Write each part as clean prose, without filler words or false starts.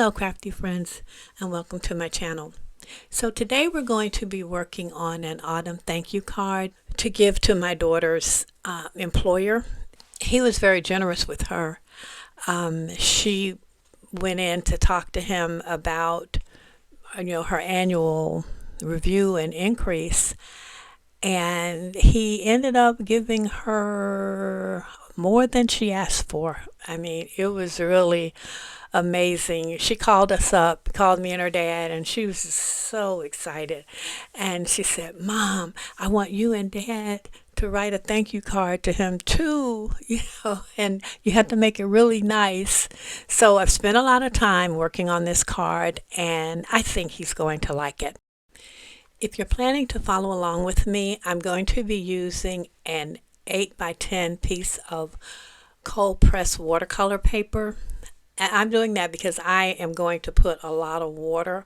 Hello crafty friends, and welcome to my channel. So today we're going to be working on an autumn thank you card to give to my daughter's employer. He was very generous with her. She went in to talk to him about her annual review and increase, and he ended up giving her more than she asked for. I mean, it was really amazing. She called us up, called me and her dad, and she was so excited. And she said, "Mom, I want you and Dad to write a thank you card to him too, and you have to make it really nice." So I've spent a lot of time working on this card, and I think he's going to like it. If you're planning to follow along with me, I'm going to be using an 8 by 10 piece of cold pressed watercolor paper. And I'm doing that because I am going to put a lot of water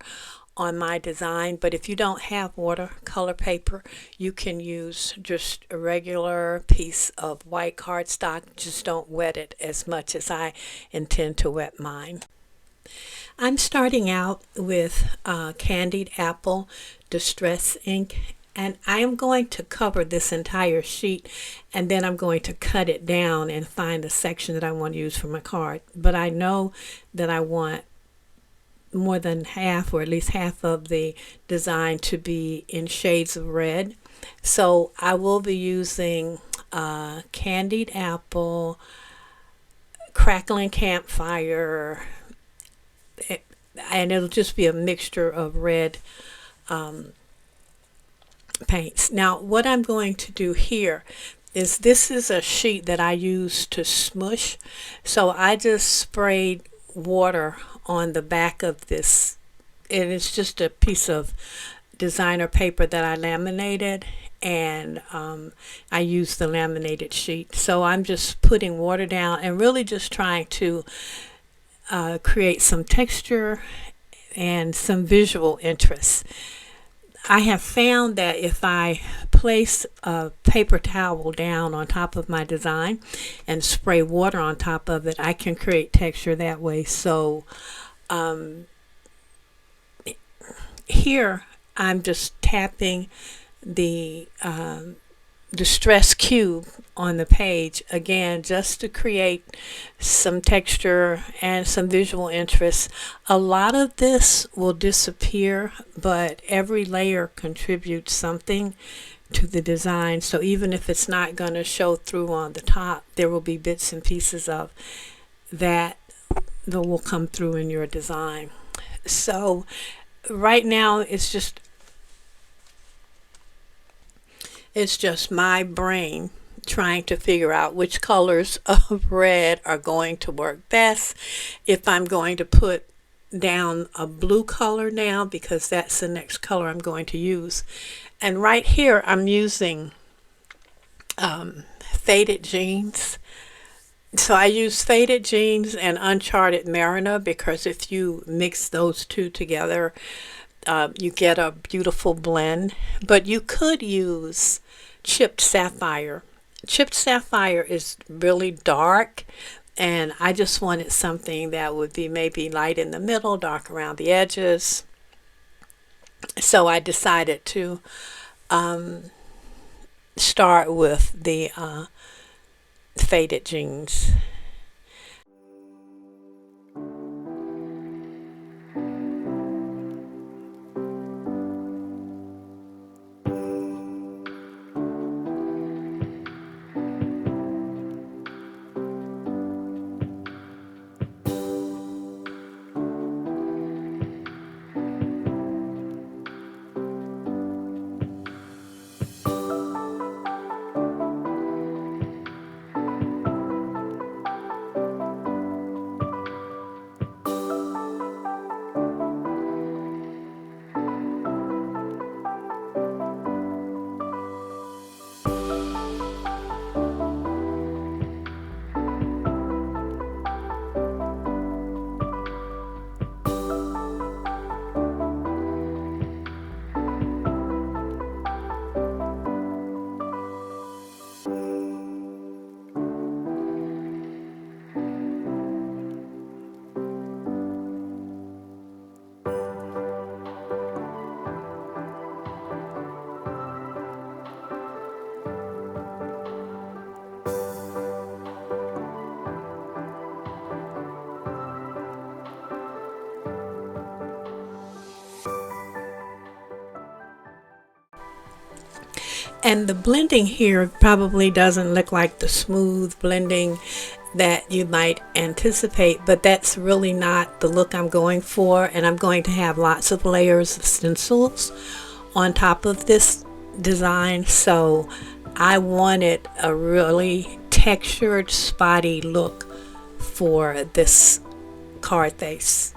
on my design. But if you don't have watercolor paper, you can use just a regular piece of white cardstock. Just don't wet it as much as I intend to wet mine. I'm starting out with candied apple distress ink, and I am going to cover this entire sheet, and then I'm going to cut it down and find the section that I want to use for my card. But I know that I want more than half, or at least half of the design to be in shades of red. So I will be using candied apple, crackling campfire, and it'll just be a mixture of red paints. Now what I'm going to do here is, this is a sheet that I use to smush, so I just sprayed water on the back of this, and it's just a piece of designer paper that I laminated, and I used the laminated sheet. So I'm just putting water down and really just trying to create some texture and some visual interest. I have found that if I place a paper towel down on top of my design and spray water on top of it, I can create texture that way. So here I'm just tapping the distress cube on the page again, just to create some texture and some visual interest. A lot of this will disappear, but every layer contributes something to the design. So even if it's not going to show through on the top, there will be bits and pieces of that will come through in your design. So right now it's just my brain trying to figure out which colors of red are going to work best. If I'm going to put down a blue color now, because that's the next color I'm going to use. And right here I'm using faded jeans. So I use faded jeans and uncharted Mariner, because if you mix those two together, you get a beautiful blend. But you could use chipped sapphire. Chipped sapphire is really dark, and I just wanted something that would be maybe light in the middle, dark around the edges. So I decided to start with the faded jeans. And the blending here probably doesn't look like the smooth blending that you might anticipate, but that's really not the look I'm going for. And I'm going to have lots of layers of stencils on top of this design, so I wanted a really textured, spotty look for this card face.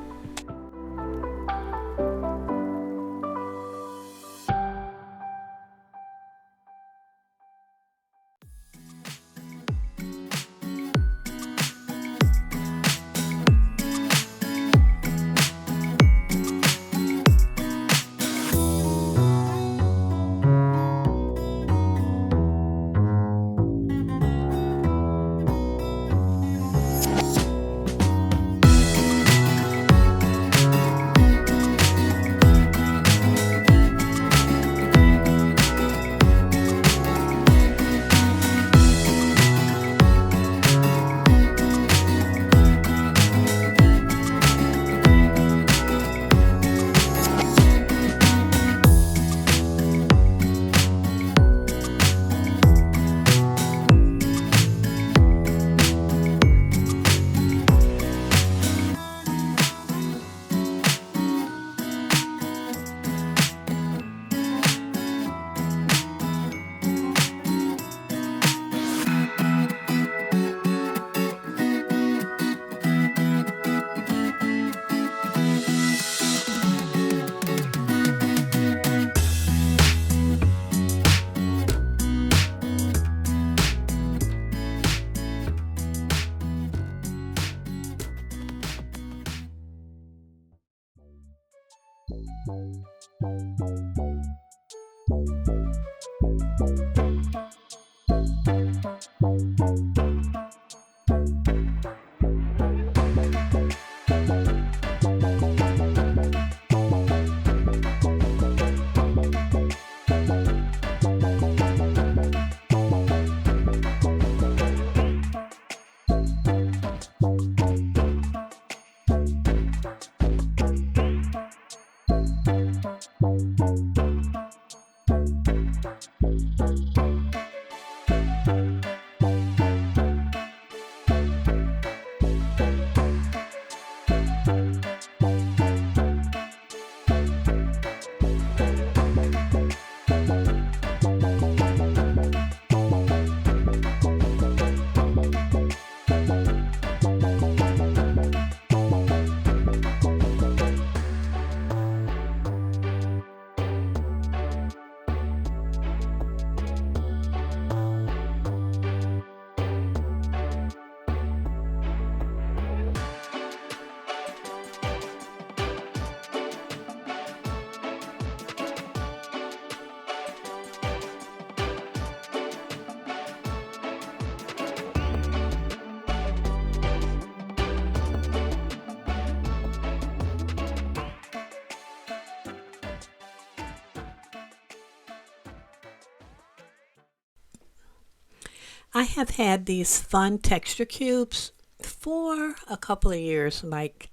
I have had these fun texture cubes for a couple of years, like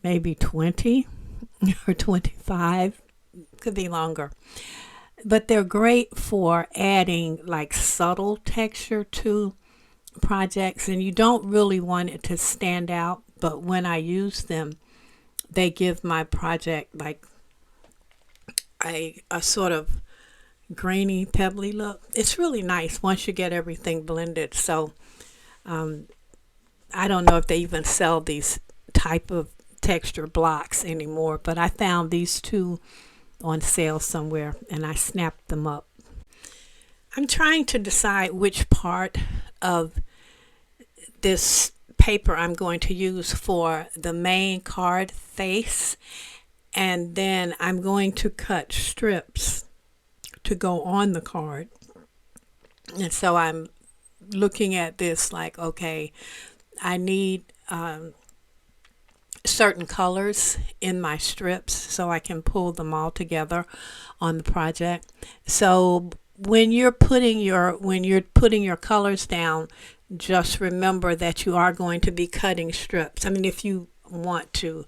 maybe 20 or 25, could be longer. But they're great for adding like subtle texture to projects, and you don't really want it to stand out, but when I use them, they give my project like a sort of grainy, pebbly look. It's really nice once you get everything blended. So I don't know if they even sell these type of texture blocks anymore, but I found these two on sale somewhere and I snapped them up. I'm trying to decide which part of this paper I'm going to use for the main card face, and then I'm going to cut strips to go on the card. And so I'm looking at this like, okay, I need certain colors in my strips so I can pull them all together on the project. So when you're putting your colors down, just remember that you are going to be cutting strips. I mean, if you want to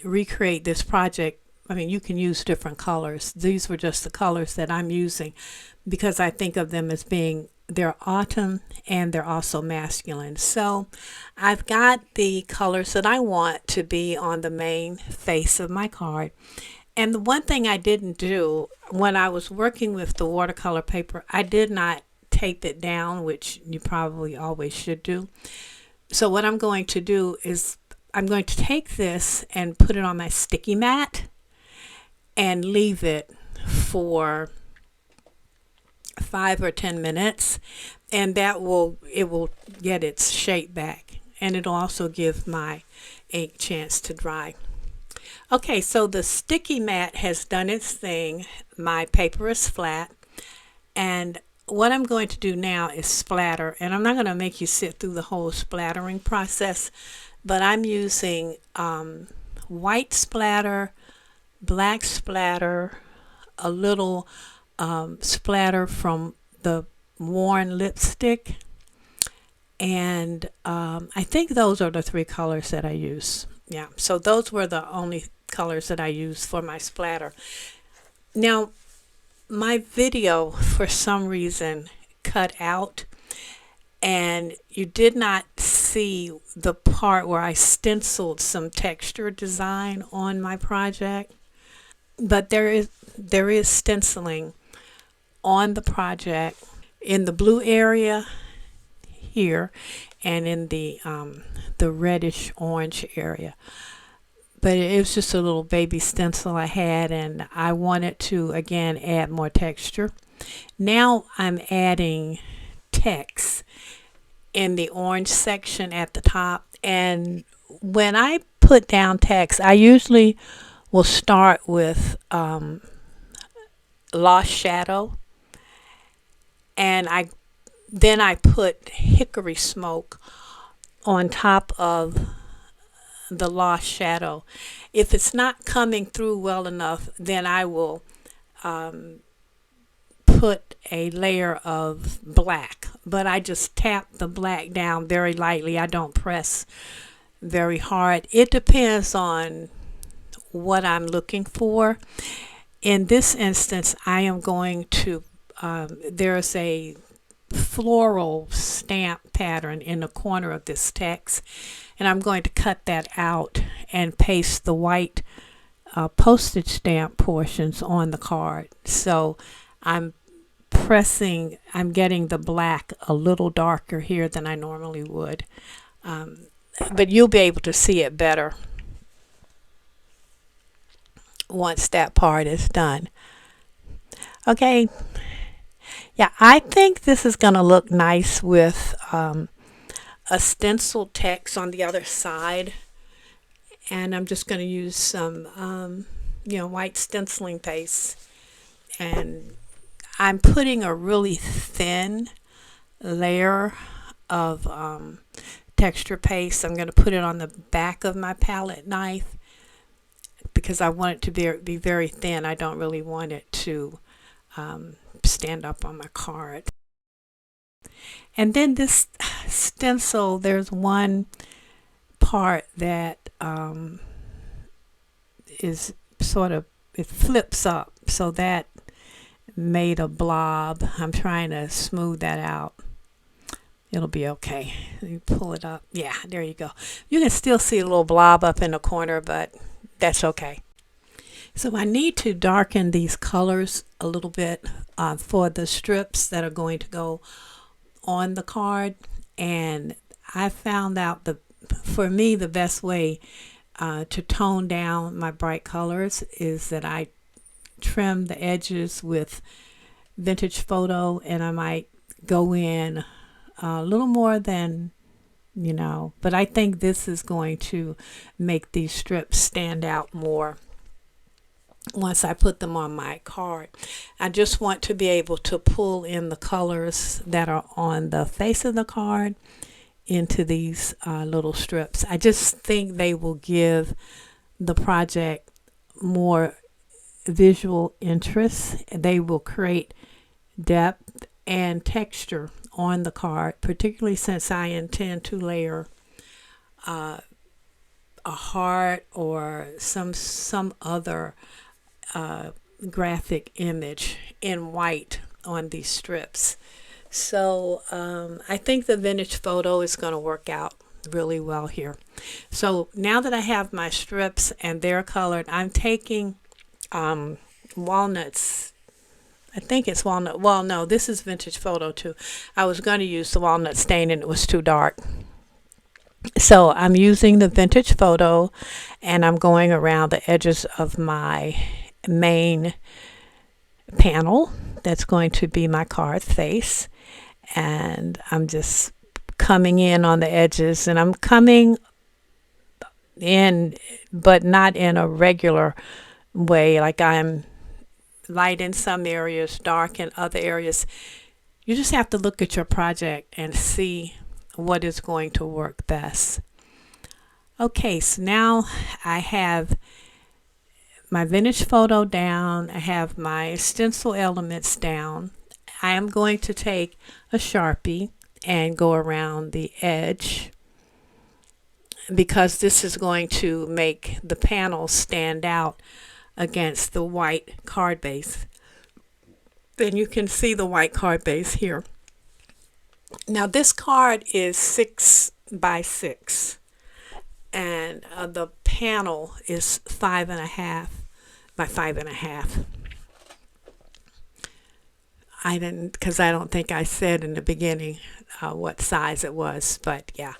recreate this project I mean, you can use different colors. These were just the colors that I'm using because I think of them as being, they're autumn and they're also masculine. So I've got the colors that I want to be on the main face of my card. And the one thing I didn't do when I was working with the watercolor paper, I did not tape it down, which you probably always should do. So what I'm going to do is I'm going to take this and put it on my sticky mat and leave it for 5 or 10 minutes, and it will get its shape back, and it'll also give my ink chance to dry. Okay, so the sticky mat has done its thing. My paper is flat, and what I'm going to do now is splatter, and I'm not going to make you sit through the whole splattering process, but I'm using white splatter, black splatter, a little splatter from the worn lipstick, and I think those are the 3 colors that I use. Yeah, so those were the only colors that I used for my splatter. Now, my video for some reason cut out, and you did not see the part where I stenciled some texture design on my project, but there is stenciling on the project in the blue area here and in the reddish orange area. But it was just a little baby stencil I had, and I wanted to again add more texture. Now I'm adding text in the orange section at the top, and when I put down text, I usually will start with lost shadow, and then I put hickory smoke on top of the lost shadow. If it's not coming through well enough, then I will put a layer of black, but I just tap the black down very lightly. I don't press very hard. It depends on what I'm looking for. In this instance, I am going to there's a floral stamp pattern in the corner of this text, and I'm going to cut that out and paste the white postage stamp portions on the card. So I'm getting the black a little darker here than I normally would, but you'll be able to see it better once that part is done. Okay, yeah, I think this is going to look nice with a stenciled text on the other side, and I'm just going to use some white stenciling paste, and I'm putting a really thin layer of texture paste. I'm going to put it on the back of my palette knife because I want it to be very thin. I don't really want it to stand up on my card. And then this stencil, there's one part that is sort of, it flips up, so that made a blob. I'm trying to smooth that out. It'll be okay. You pull it up. Yeah, there you go. You can still see a little blob up in the corner, but that's okay. So I need to darken these colors a little bit for the strips that are going to go on the card, and I found out for me the best way to tone down my bright colors is that I trim the edges with vintage photo, and I might go in a little more than but I think this is going to make these strips stand out more once I put them on my card. I just want to be able to pull in the colors that are on the face of the card into these little strips. I just think they will give the project more visual interest. They will create depth and texture on the card, particularly since I intend to layer a heart or some other graphic image in white on these strips. So I think the vintage photo is going to work out really well here. So now that I have my strips and they're colored, I'm taking walnuts. I think it's walnut. Well, no, this is vintage photo too. I was going to use the walnut stain and it was too dark. So I'm using the vintage photo and I'm going around the edges of my main panel. That's going to be my card face. And I'm just coming in on the edges, and I'm coming in, but not in a regular way. Like I'm light in some areas, dark in other areas. You just have to look at your project and see what is going to work best. Okay, so now I have my vintage photo down. I have my stencil elements down. I am going to take a Sharpie and go around the edge because this is going to make the panels stand out against the white card base. Then you can see the white card base here. Now this card is 6 by 6 and the panel is 5.5 by 5.5. I didn't, because I don't think I said in the beginning what size it was, but yeah.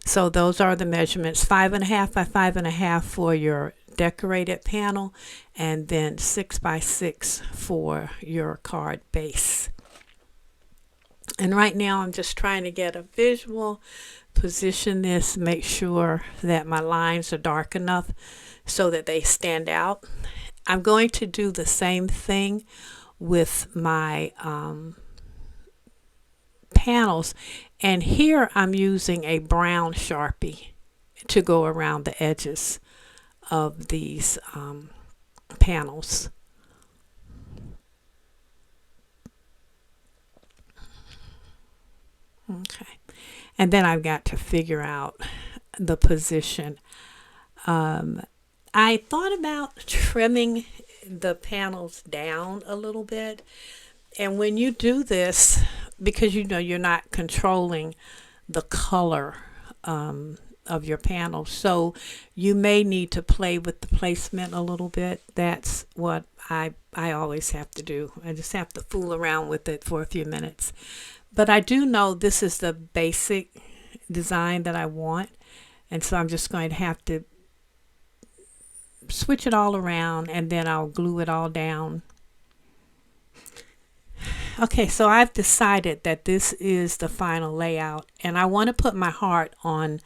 So those are the measurements: 5.5 by 5.5 for your decorated panel, and then 6 by 6 for your card base. And right now I'm just trying to get a visual, position this, make sure that my lines are dark enough so that they stand out. I'm going to do the same thing with my panels, and here I'm using a brown Sharpie to go around the edges of these panels. Okay, and then I've got to figure out the position. I thought about trimming the panels down a little bit, and when you do this, because you know you're not controlling the color of your panels, so you may need to play with the placement a little bit. That's what I always have to do. I just have to fool around with it for a few minutes. But I do know this is the basic design that I want, and so I'm just going to have to switch it all around, and then I'll glue it all down. Okay, so I've decided that this is the final layout, and I want to put my heart on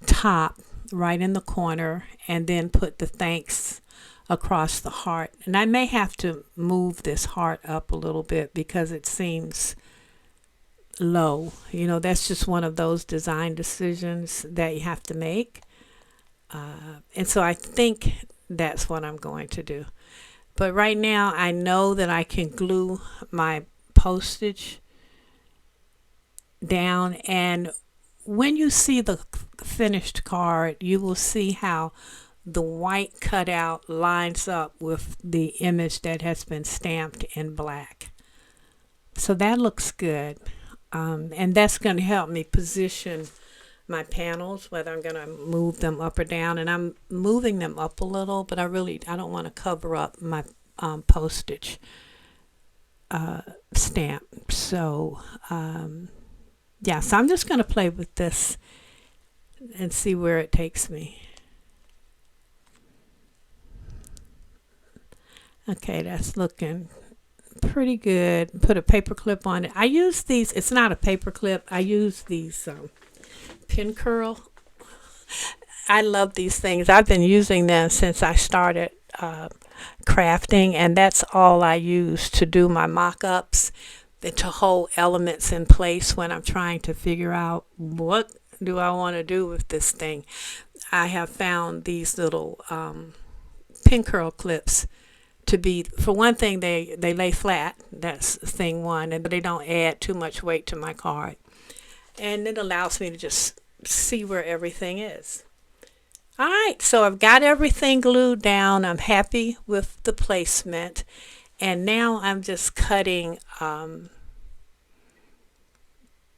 top right in the corner, and then put the thanks across the heart. And I may have to move this heart up a little bit because it seems low. You know, that's just one of those design decisions that you have to make. And so I think that's what I'm going to do. But right now I know that I can glue my postage down, and when you see the finished card, you will see how the white cutout lines up with the image that has been stamped in black. So that looks good, and that's going to help me position my panels, whether I'm going to move them up or down. And I'm moving them up a little, but I don't want to cover up my postage stamp. So yeah, so I'm just going to play with this and see where it takes me. Okay, that's looking pretty good. Put a paper clip on it. I use these, it's not a paper clip, I use these pin curl. I love these things. I've been using them since I started crafting, and that's all I use to do my mock-ups, to hold elements in place when I'm trying to figure out what do I want to do with this thing. I have found these little pin curl clips to be, for one thing, they lay flat. That's thing one, but they don't add too much weight to my card, and it allows me to just see where everything is. All right, so I've got everything glued down. I'm happy with the placement. And now I'm just cutting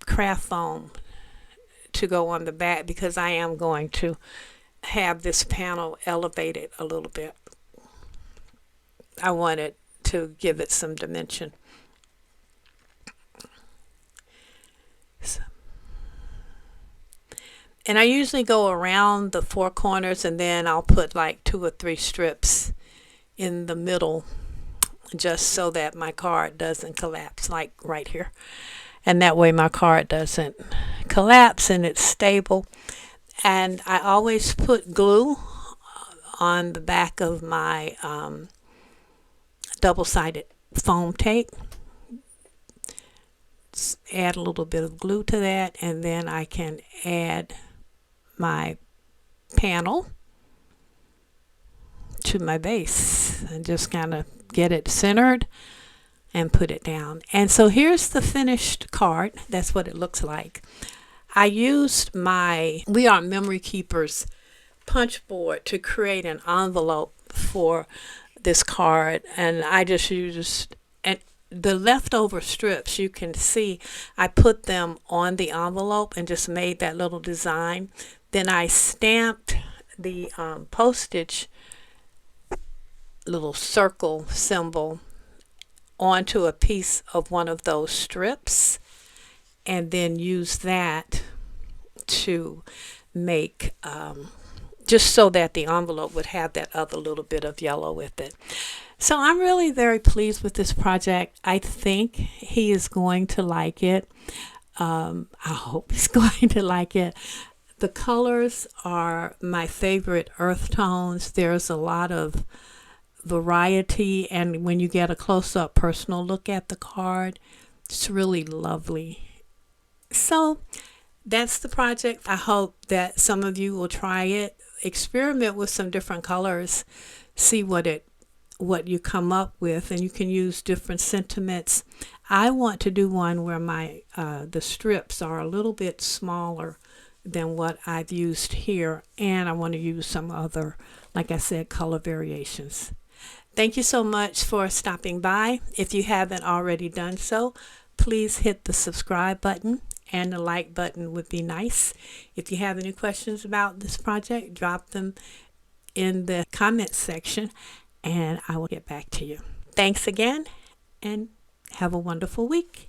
craft foam to go on the back because I am going to have this panel elevated a little bit. I wanted to give it some dimension. And I usually go around the four corners and then I'll put like 2 or 3 strips in the middle just so that my card doesn't collapse, like right here. And that way my card doesn't collapse and it's stable. And I always put glue on the back of my double-sided foam tape. Just add a little bit of glue to that, and then I can add my panel to my base and just kind of get it centered and put it down. And so here's the finished card. That's what it looks like. I used my We Are Memory Keepers Punchboard to create an envelope for this card, and I just used the leftover strips. You can see I put them on the envelope and just made that little design. Then I stamped the postage little circle symbol onto a piece of one of those strips, and then use that to make just so that the envelope would have that other little bit of yellow with it. So I'm really very pleased with this project. I think he is going to like it. I hope he's going to like it. The colors are my favorite earth tones. There's a lot of variety, and when you get a close-up personal look at the card, it's really lovely. So that's the project. I hope that some of you will try it. Experiment with some different colors. See what you come up with, and you can use different sentiments. I want to do one where my the strips are a little bit smaller than what I've used here, and I want to use some other, like I said, color variations. Thank you so much for stopping by. If you haven't already done so, please hit the subscribe button, and the like button would be nice. If you have any questions about this project, drop them in the comments section and I will get back to you. Thanks again, and have a wonderful week.